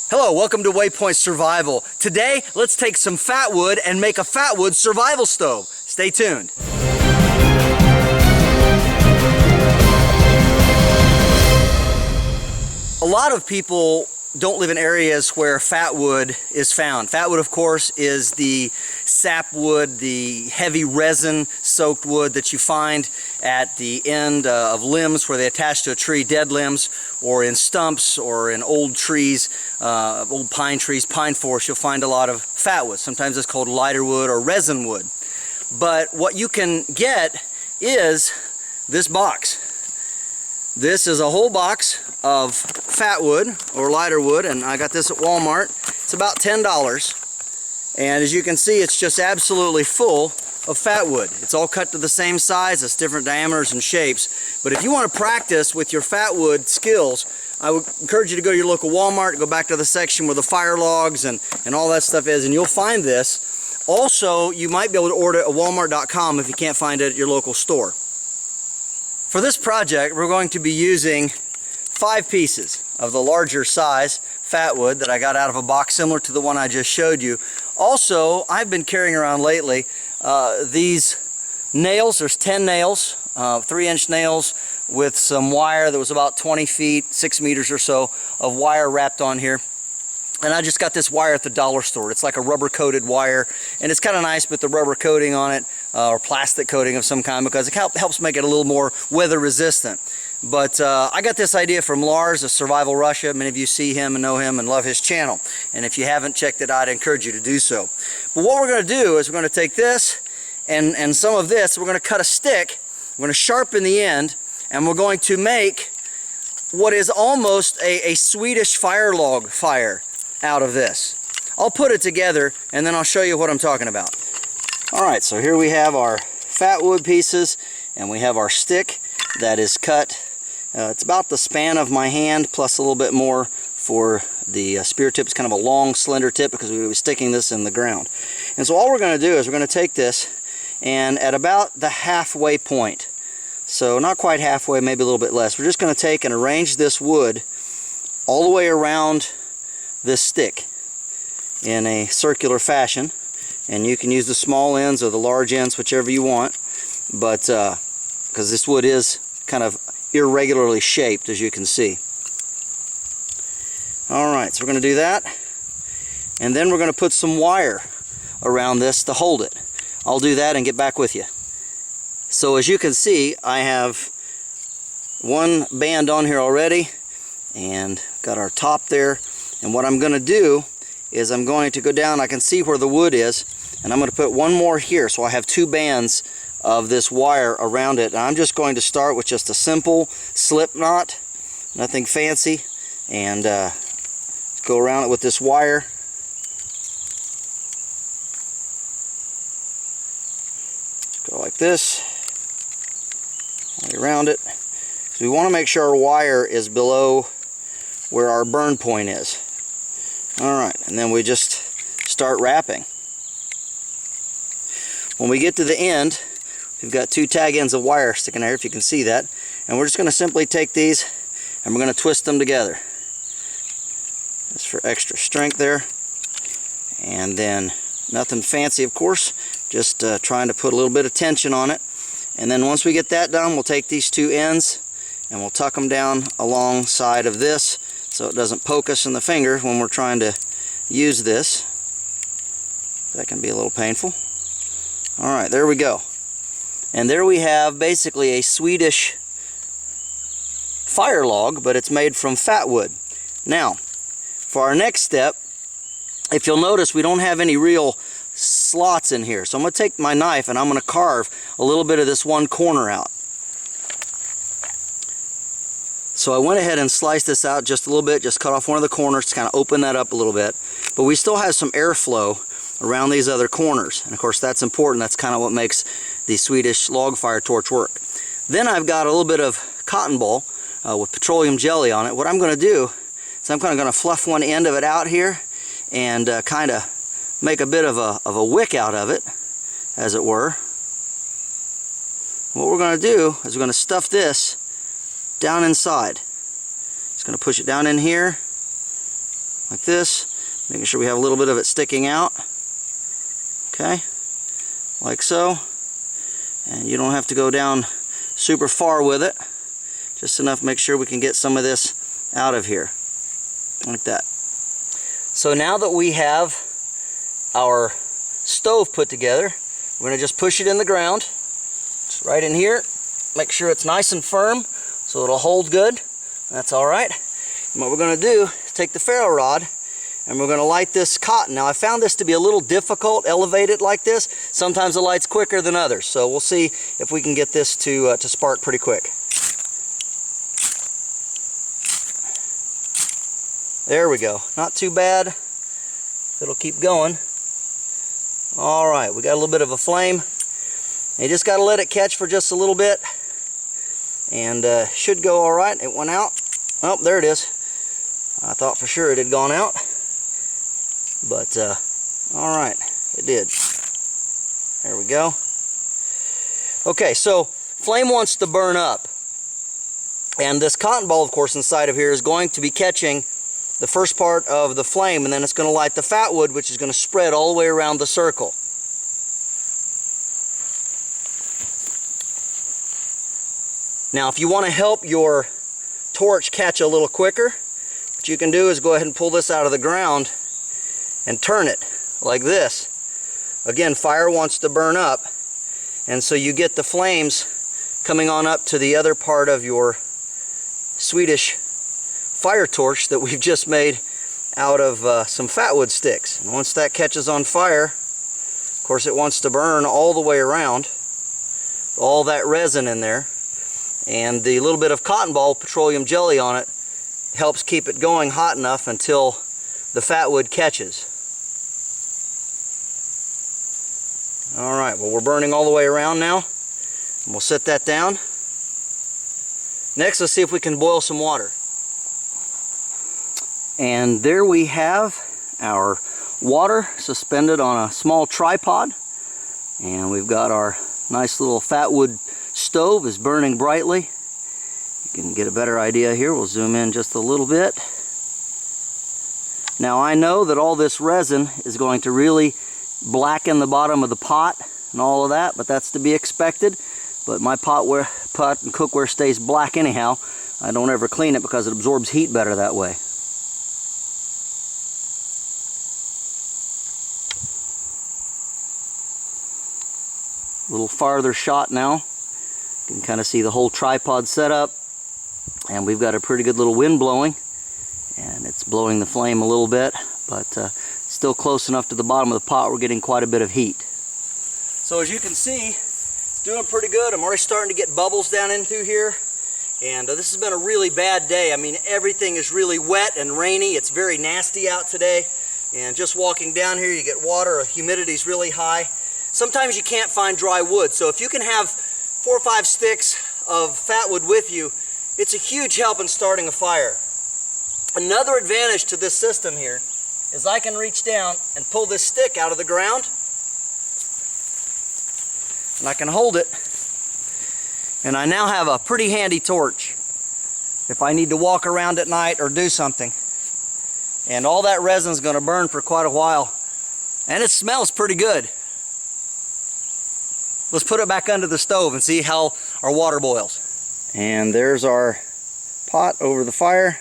Hello, welcome to Waypoint Survival. Today, let's take some Fatwood and make a Fatwood survival stove. Stay tuned. A lot of people don't live in areas where Fatwood is found. Fatwood, of course, is the sapwood, the heavy resin-soaked wood that you find at the end of limbs where they attach to a tree, dead limbs, or in stumps, or in old trees, old pine trees, pine forests. You'll find a lot of fatwood. Sometimes it's called lighter wood or resin wood. But what you can get is this box. This is a whole box of Fatwood or lighter wood, and I got this at Walmart. It's about $10, and as you can see, it's just absolutely full of Fatwood. It's all cut to the same size. It's different diameters and shapes. But if you want to practice with your Fatwood skills, I would encourage you to go to your local Walmart, go back to the section where the fire logs and all that stuff is, and you'll find this. Also, you might be able to order it at walmart.com if you can't find it at your local store. For this project, we're going to be using 5 pieces of the larger size Fatwood that I got out of a box similar to the one I just showed you. Also, I've been carrying around lately these nails. There's 10 nails, 3-inch nails with some wire that was about 20 feet, 6 meters or so of wire wrapped on here. And I just got this wire at the dollar store. It's like a rubber coated wire, and it's kind of nice with the rubber coating on it, or plastic coating of some kind, because it helps make it a little more weather resistant. But I got this idea from Lars of Survival Russia. Many of you see him and know him and love his channel. And if you haven't checked it out, I encourage you to do so. But what we're going to do is we're going to take this and some of this, we're going to cut a stick, we're going to sharpen the end, and we're going to make what is almost a Swedish fire log fire out of this. I'll put it together and then I'll show you what I'm talking about. Alright, so here we have our Fatwood pieces, and we have our stick that is cut. It's about the span of my hand plus a little bit more for the spear tip. It's kind of a long, slender tip because we were sticking this in the ground. And so all we're going to do is we're going to take this, and at about the halfway point, so not quite halfway, maybe a little bit less, we're just going to take and arrange this wood all the way around this stick in a circular fashion. And you can use the small ends or the large ends, whichever you want, but because this wood is kind of irregularly shaped, as you can see. Alright, so we're going to do that, and then we're going to put some wire around this to hold it. I'll do that and get back with you. So as you can see, I have one band on here already, and got our top there. And what I'm going to do is I'm going to go down, I can see where the wood is, and I'm going to put one more here, so I have 2 bands of this wire around it. And I'm just going to start with just a simple slip knot, nothing fancy, and go around it with this wire. Go like this, all the way around it. So we want to make sure our wire is below where our burn point is. Alright, and then we just start wrapping. When we get to the end, we've got 2 tag ends of wire sticking there, if you can see that. And we're just going to simply take these and we're going to twist them together. Just for extra strength there. And then nothing fancy, of course, just trying to put a little bit of tension on it. And then once we get that done, we'll take these 2 ends and we'll tuck them down alongside of this, so it doesn't poke us in the finger when we're trying to use this. That can be a little painful. Alright, there we go. And there we have basically a Swedish fire log, but it's made from Fatwood. Now, for our next step, if you'll notice, we don't have any real slots in here. So I'm going to take my knife and I'm going to carve a little bit of this one corner out. So I went ahead and sliced this out just a little bit, just cut off one of the corners to kind of open that up a little bit. But we still have some airflow around these other corners. And of course that's important. That's kind of what makes the Swedish log fire torch work. Then I've got a little bit of cotton ball with petroleum jelly on it. What I'm going to do is I'm kind of going to fluff one end of it out here and kind of make a bit of a wick out of it, as it were. What we're going to do is we're going to stuff this down inside. Just going to push it down in here like this, making sure we have a little bit of it sticking out. Okay, like so. And you don't have to go down super far with it, just enough to make sure we can get some of this out of here, like that. So now that we have our stove put together, we're going to just push it in the ground. It's right in here. Make sure it's nice and firm so it'll hold good. That's all right. And what we're going to do is take the ferro rod and we're going to light this cotton. Now I found this to be a little difficult, elevated like this. Sometimes it lights quicker than others. So we'll see if we can get this to spark pretty quick. There we go. Not too bad. It'll keep going. All right, we got a little bit of a flame. You just got to let it catch for just a little bit. And should go all right. It went out. Oh, there it is. I thought for sure it had gone out. But, all right, it did. There we go. Okay, so flame wants to burn up. And this cotton ball, of course, inside of here is going to be catching the first part of the flame, and then it's going to light the fat wood, which is going to spread all the way around the circle. Now, if you want to help your torch catch a little quicker, what you can do is go ahead and pull this out of the ground and turn it like this. Again, fire wants to burn up, and so you get the flames coming on up to the other part of your Swedish fire torch that we've just made out of some fatwood sticks. And once that catches on fire, of course it wants to burn all the way around, all that resin in there, and the little bit of cotton ball petroleum jelly on it helps keep it going hot enough until the fatwood catches. Alright, well, we're burning all the way around now, and we'll set that down. Next, let's see if we can boil some water. And there we have our water suspended on a small tripod, and we've got our nice little fatwood stove is burning brightly. You can get a better idea here. We'll zoom in just a little bit. Now I know that all this resin is going to really blacken the bottom of the pot and all of that, but that's to be expected. But my pot and cookware stays black anyhow. I don't ever clean it because it absorbs heat better that way. A little farther shot now. You can kind of see the whole tripod set up, and we've got a pretty good little wind blowing, and it's blowing the flame a little bit, but still close enough to the bottom of the pot. We're getting quite a bit of heat. So as you can see, it's doing pretty good. I'm already starting to get bubbles down in through here, and this has been a really bad day. I mean, everything is really wet and rainy. It's very nasty out today, and just walking down here you get water. Humidity is really high. Sometimes you can't find dry wood, so if you can have 4 or 5 sticks of fatwood with you, it's a huge help in starting a fire. Another advantage to this system here is I can reach down and pull this stick out of the ground, and I can hold it, and I now have a pretty handy torch if I need to walk around at night or do something. And all that resin is going to burn for quite a while, and it smells pretty good. Let's put it back under the stove and see how our water boils. And there's our pot over the fire.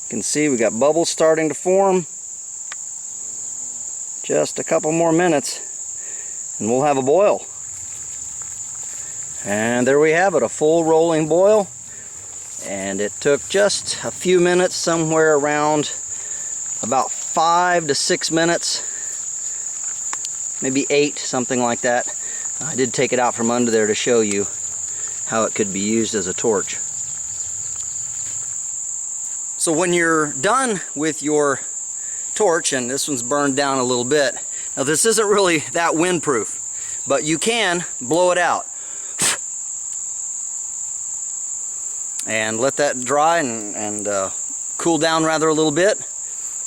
You can see we got bubbles starting to form. Just a couple more minutes and we'll have a boil. And there we have it, a full rolling boil. And it took just a few minutes, somewhere around about 5 to 6 minutes, maybe 8, something like that. I did take it out from under there to show you how it could be used as a torch. So when you're done with your torch, and this one's burned down a little bit, now this isn't really that windproof, but you can blow it out and let that dry and cool down rather a little bit,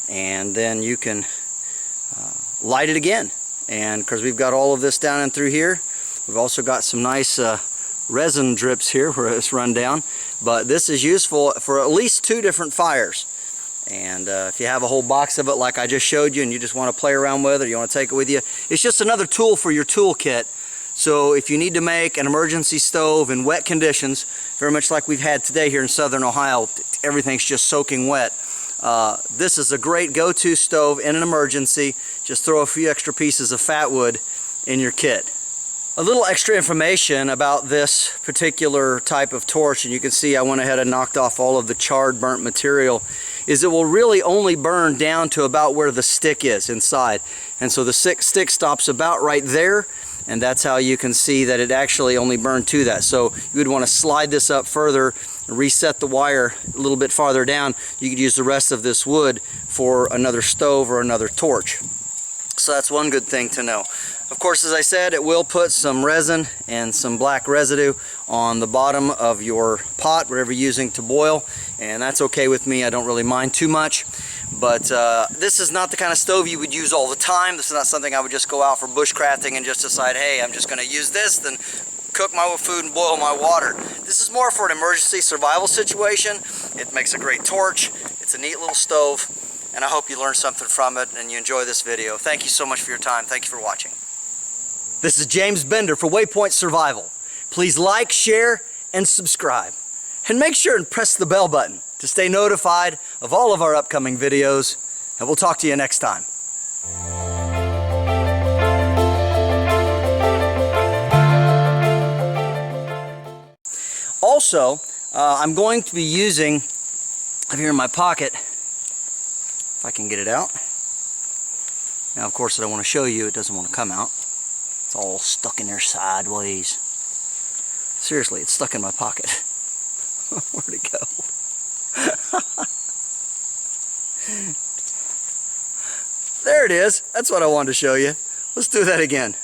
and then you can light it again. And because we've got all of this down and through here, we've also got some nice resin drips here where it's run down. But this is useful for at least 2 different fires. And if you have a whole box of it like I just showed you and you just want to play around with it, or you want to take it with you, it's just another tool for your toolkit. So if you need to make an emergency stove in wet conditions, very much like we've had today here in southern Ohio, everything's just soaking wet. This is a great go-to stove in an emergency. Just throw a few extra pieces of Fatwood in your kit. A little extra information about this particular type of torch, and you can see I went ahead and knocked off all of the charred, burnt material, is it will really only burn down to about where the stick is inside. And so the stick stops about right there, and that's how you can see that it actually only burned to that. So you would want to slide this up further, reset the wire a little bit farther down. You could use the rest of this wood for another stove or another torch. So that's one good thing to know. Of course, as I said, it will put some resin and some black residue on the bottom of your pot, whatever you're using to boil, and that's okay with me. I don't really mind too much. But this is not the kind of stove you would use all the time. This is not something I would just go out for bushcrafting and just decide, hey, I'm just going to use this, then cook my food and boil my water. This is more for an emergency survival situation. It makes a great torch. It's a neat little stove, and I hope you learned something from it and you enjoy this video. Thank you so much for your time. Thank you for watching. This is James Bender for Waypoint Survival. Please like, share, and subscribe. And make sure and press the bell button to stay notified of all of our upcoming videos. And we'll talk to you next time. Also, I'm going to be using, I have here in my pocket, if I can get it out. Now, of course, I don't want to show you. It doesn't want to come out. It's all stuck in there sideways. Seriously, it's stuck in my pocket. Where'd it go? There it is. That's what I wanted to show you. Let's do that again.